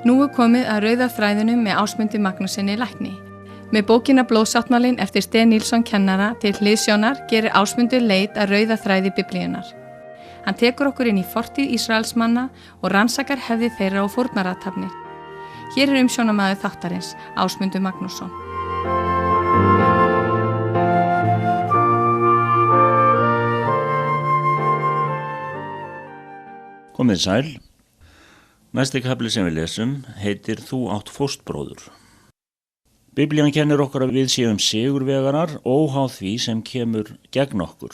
Nú komið að rauða þræðinum með Ásmundi Magnússyni lækni. Með bókina Blóðsáttmálinn eftir Sten Nilsson kennara til hliðsjónar gerir Ásmundur leit að rauða þræði Biblíunnar. Hann tekur okkur inn í fortíð Ísraelsmanna og rannsakar hefði þeirra og fórnarathafnir. Hér er umsjónarmaður þáttarins, Ásmundur Magnússon. Komið sæl. Næsti kafli sem við lesum heitir Þú átt fóstbróður. Biblían kennir okkur að við séum sigurvegarar óháð því sem kemur gegn okkur.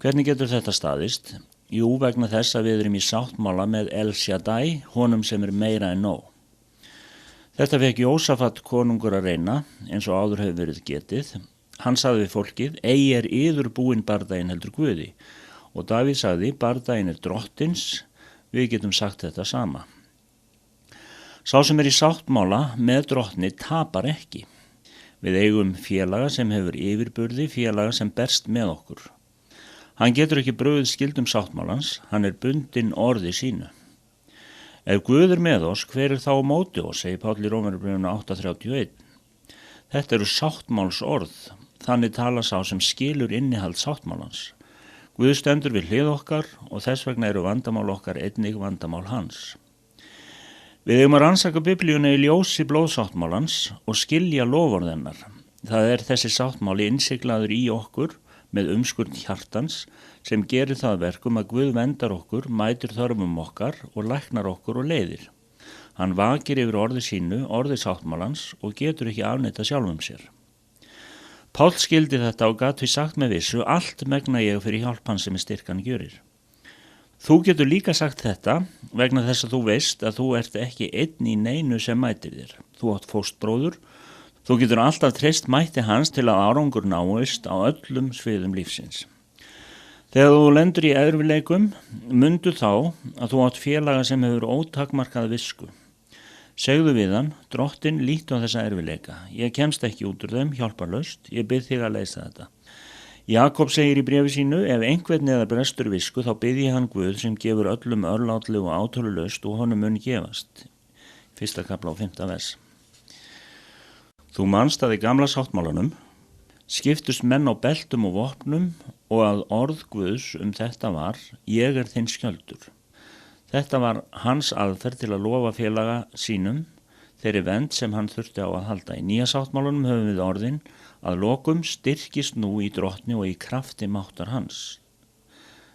Hvernig getur þetta staðist? Jú, vegna þess að við erum í sáttmála með El Shaddai, honum sem er meira en nóg. Þetta fekk Jósafat konungur að reyna, eins og áður hefur verið getið. Hann sagði við fólkið, eigi er yður búinn bardaginn heldur Guði. Og Davíð sagði, bardaginn er drottins, við getum sagt þetta sama. Sá sem er í sáttmála með drottni tapar ekki. Við eigum félaga sem hefur yfirburði, félaga sem berst með okkur. Hann getur ekki brugðið skyldum sáttmálans, hann er bundinn orði sínu. Ef Guð er með oss, hver er þá á móti oss, segir Páll í Rómarbréfinu 8:31. Þetta eru sáttmálsorð, þannig tala sá sem skilur innihald sáttmálans. Guð stendur við hlið okkar og þess vegna eru vandamál okkar einnig vandamál hans. Við eigum að rannsaka Biblíuna í ljósi blóðsáttmálans og skilja loforð hennar. Það er þessi sáttmáli innsiglaður í okkur með umskurn hjartans sem gerir það verkum að Guð verndar okkur, mætir þörfum okkar og læknar okkur og leiðir. Hann vakir yfir orði sínu, orði sáttmálans og getur ekki afneita sjálfum sér. Páll skildi þetta og gat því sagt með vissu, allt megna ég fyrir hjálp hans sem styrkan gjörir. Þú getur líka sagt þetta vegna þess að þú veist að þú ert ekki einn í neinu sem mætir þér. Þú átt fóstbróður, þú getur alltaf treyst mætti hans til að árangur náist á öllum sviðum lífsins. Þegar þú lendur í erfiðleikum, mundu þá að þú átt félaga sem hefur ótakmarkað visku. Segðu við hann, drottinn lítu á þessa erfiðleika. Ég kemst ekki út úr þeim, hjálparlaust, ég bið þig að leysa þetta. Jakob segir í bréfi sínu, ef einhvern eða brestur visku, þá bið ég hann Guð sem gefur öllum örlátlu og átölulaust og honum mun gefast. 1. kafla og 5. vers. Þú manst að í gamla sáttmálanum skiptust menn á beltum og vopnum og að orð Guðs þetta var, ég er þinn skjöldur. Þetta var hans aðferð til að lofa félaga sínum þeirri vernd sem hann þurfti á að halda. Í nýja sáttmálunum höfum við orðin að lokum styrkist nú í drottni og í krafti máttar hans.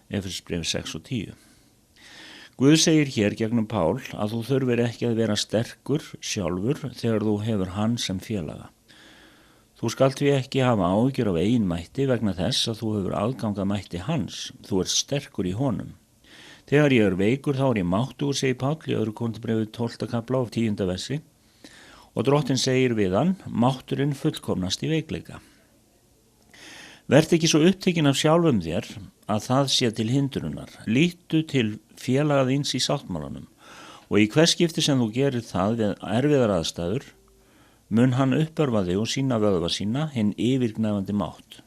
Efesbréf 6:10. Guð segir hér gegnum Pál að þú þurfir ekki að vera sterkur sjálfur þegar þú hefur hann sem félaga. Þú skalt því ekki hafa áhyggjur af eigin mætti vegna þess að þú hefur aðgang að mætti hans. Þú ert sterkur í honum. Þegar ég er veikur þá er ég máttugur, segir Páll í 2. Korintharbréfi 12. kafla og 10. versi og drottinn segir við hann, mátturinn fullkomnast í veikleika. Vert ekki svo upptekinn af sjálfum þér að það sé til hindrunar. Lítu til félaga þíns í sáttmálanum og í hvers skipti sem þú gerir það við erfiðar aðstæður mun hann uppörfa þig og sína vöðva sína hinn yfirgnæfandi mátt.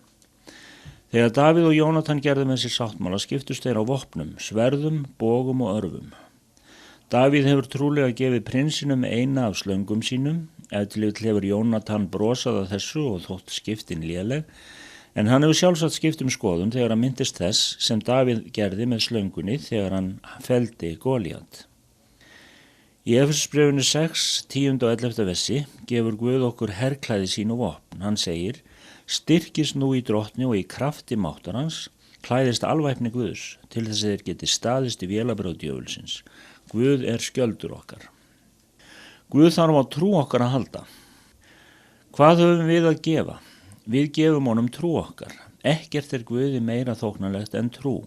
Þegar Davíð og Jónatan gerðu með sér sáttmála skiptust þeir á vopnum, sverðum, bógum og örvum. Davíð hefur trúlega gefið prinsinum eina af slöngum sínum, ef til vill hefur Jónatan brosað að þessu og þótt skiptin léleg, en hann hefur sjálfsagt skipt skoðun þegar hann myndist þess sem Davíð gerði með slöngunni þegar hann felldi Golíat. Í Efesbréfinu 6, 10. og 11. versi gefur Guð okkur herklæði sín og vopn. Hann segir, styrkist nú í drottni og í krafti máttar hans, klæðist alvæpni Guðs, til þess að þeir geti staðist í vélabrögð djöfulsins. Guð er skjöldur okkar. Guð þarf á trú okkar að halda. Hvað höfum við að gefa? Við gefum honum trú okkar. Ekkert er Guði meira þóknanlegt en trú.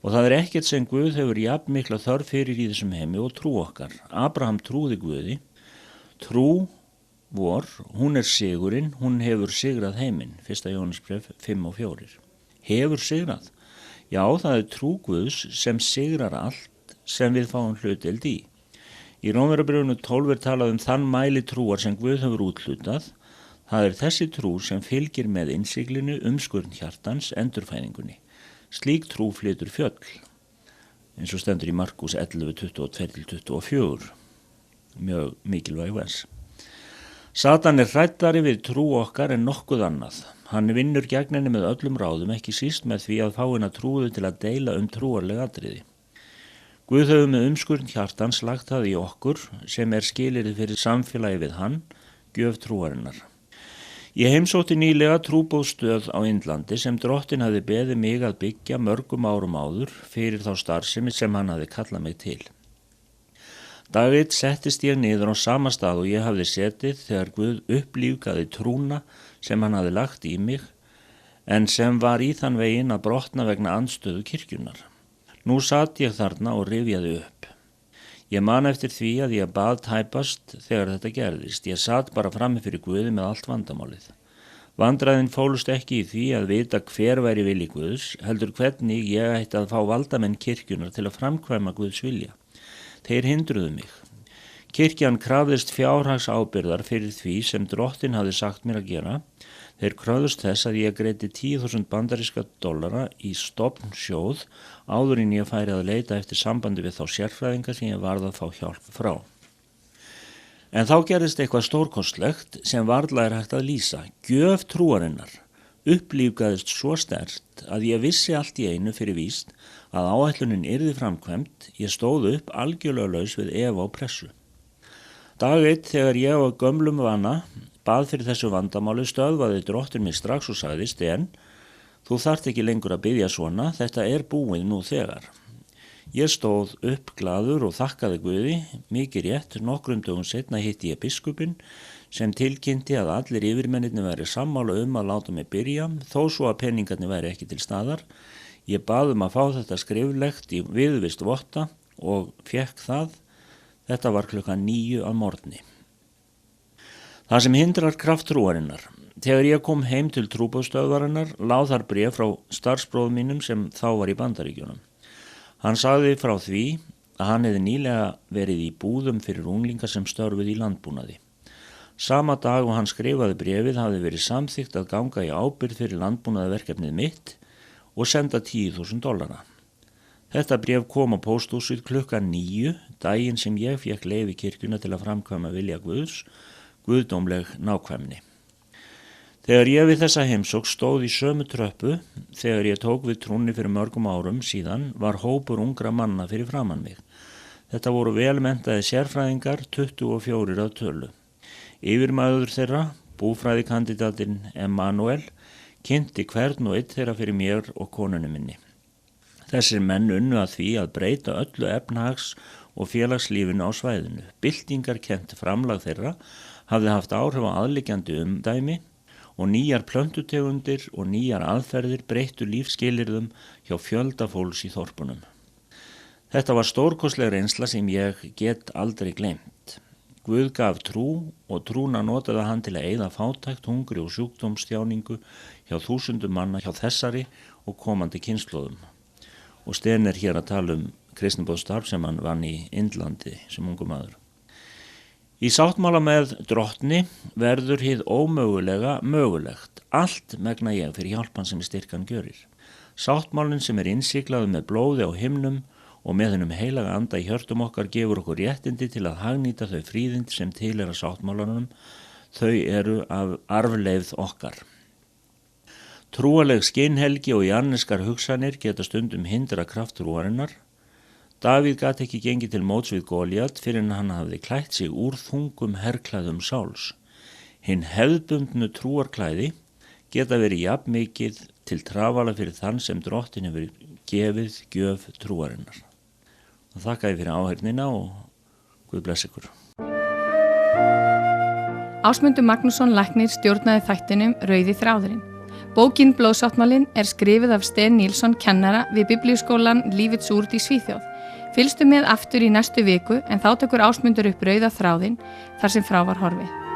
Og það er ekkert sem Guð hefur jafn mikla þörf fyrir í þessum heimi og trú okkar. Abraham trúði Guði. Trú vor, hún er sigurinn, hún hefur sigrað heiminn. 1. Jóhannesbréf 5:4. Hefur sigrað? Já, það er trú Guðs sem sigrar allt sem við fáum hlutdeild í. Í Rómverjabréfinu 12 talað þann mæli trúar sem Guð hefur úthlutað. Það er þessi trú sem fylgir með innsiglinu, umskurn hjartans, endurfæðingunni. Slík trú flytur fjöll, eins og stendur í Markús 11:22-24. mjög mikilvæg vers. Satan hræddari við trú okkar en nokkuð annað. Hann vinnur gegn henni með öllum ráðum, ekki síst með því að fá henni trúðu til að deila trúarleg atriði. Guð hefur með umskurn hjartans lagt það í okkur sem skilyrði fyrir samfélagi við hann, gjöf trúarinnar. Ég heimsótti nýlega trúboðsstöð á Indlandi sem Drottinn hafði beðið mig að byggja mörgum árum áður fyrir þá starfsemi sem hann hafði kallað mig til. Dag einn settist ég niður á sama stað og ég hafði setið þegar Guð upplífgaði trúna sem hann hafði lagt í mig, en sem var í þann veginn að brotna vegna andstöðu kirkjunnar. Nú sat ég þarna og rifjaði upp. Ég man eftir því að ég bað tæpast þegar þetta gerðist. Ég sat bara frammi fyrir Guði með allt vandamálið. Vandræðin fólust ekki í því að vita hver væri vilji Guðs, heldur hvernig ég ætti að fá valdamenn kirkjunar til að framkvæma Guðs vilja. Þeir hindruðu mig. Kirkjan krafðist fjárhagsábyrgðar fyrir því sem Drottinn hafði sagt mér að gera. Þeir kröfðust þess að ég greiddi 10.000 bandaríska dollara í stofnsjóð áður en ég færi að leita eftir sambandi við þá sérfræðinga sem ég varð að fá hjálp frá. En þá gerðist eitthvað stórkostlegt sem varla hægt að lýsa. Gjöf trúarinnar upplífgaðist svo sterkt að ég vissi allt í einu fyrir víst að áætlunin yrði framkvæmt. Ég stóð upp algjörlega laus við efa og pressu. Dag einn þegar ég á gömlum vana bað fyrir þessu vandamáli stöðvaði Drottinn mig strax og sagði: Sten, þú þarft ekki lengur að biðja svona, þetta búið nú þegar. Ég stóð upp glaður og þakkaði Guði, mikið rétt. Nokkrum dögum seinna hitti ég biskupinn sem tilkynnti að allir yfirmennirnir væri sammála að láta mig byrja, þó svo að peningarnir væri ekki til staðar. Ég bað að fá þetta skriflegt í viðurvist votta og fékk það. Þetta var 9:00 að morgni. Það sem hindrar kraft trúarinnar. Þegar ég kom heim til trúboðsstöðvarinnar lá þar bréf frá starfsbróður mínum sem þá var í Bandaríkjunum. Hann sagði frá því að hann hefði nýlega verið í búðum fyrir unglinga sem störfuðu í landbúnaði. Sama dag og hann skrifaði bréfið hafði verið samþykkt að ganga í ábyrgð fyrir landbúnaðarverkefnið mitt og senda 10.000 dollara. Þetta bréf kom á pósthúsið 9:00, daginn sem ég fékk leyfi kirkjuna til að framkvæma vilja Guðs, guðdómleg nákvæmni. Þegar ég við þessa heimsókn stóð í sömu tröppu, þegar ég tók við trúnni fyrir mörgum árum síðan, var hópur ungra manna fyrir framan mig. Þetta voru velmenntaði sérfræðingar, 24 að tölu. Yfirmaður þeirra, búfræðikandidatinn Emanuel, kynnti hvern og einn þeirra fyrir mér og konunni minni. Þessir menn unnu að því að breyta öllu efnahags- og félagslífinu á svæðinu. Byltingarkennt framlag þeirra hafði haft áhrif á aðliggjandi umdæmi og nýjar plöntutegundir og nýjar aðferðir breyttu lífsskilyrðum hjá fjölda fólks í þorpunum. Þetta var stórkostleg reynsla sem ég get aldrei gleymt. Guð gaf trú og trúna notaði hann til að eyða fátækt, hungri og sjúkdómsstjáningu hjá þúsundum manna hjá þessari og komandi kynslóðum. Og Sten hér að tala kristniboðsstarf sem hann vann í Indlandi sem ungu maður. Í sáttmála með Drottni verður hið ómögulega mögulegt. Allt megna ég fyrir hjálpan sem styrkan gjörir. Sáttmálinn sem innsiklaður með blóði á himnum og með hennum heilaga anda í hjörtum okkar gefur okkur réttindi til að hagnýta þau fríðindi sem til að sáttmálanum. Þau af arfleifð okkar. Trúaleg skinnhelgi og janniskar hugsanir geta stundum hindra kraft trúarinnar. Davíð gat ekki gengið til móts við Góliat fyrir en hann hafði klætt sig úr þungum herklæðum sáls. Hinn hefðbundnu trúarklæði geta verið jafn mikið til trafala fyrir þann sem Drottinn hefur gefið gjöf trúarinnar. Og þakka ég fyrir áheyrnina og Guð bless ykkur. Ásmundur Magnússon læknir stjórnaði þættinum Rauði þráðurinn. Bókin Blóðsáttmálinn skrifuð af Sten Nilsson kennara við Biblíuskólan Lífets Ord í Svíþjóð. Fylgstu með aftur í næstu viku en þá tekur Ásmundur upp Rauða þráðinn þar sem frá var horfið.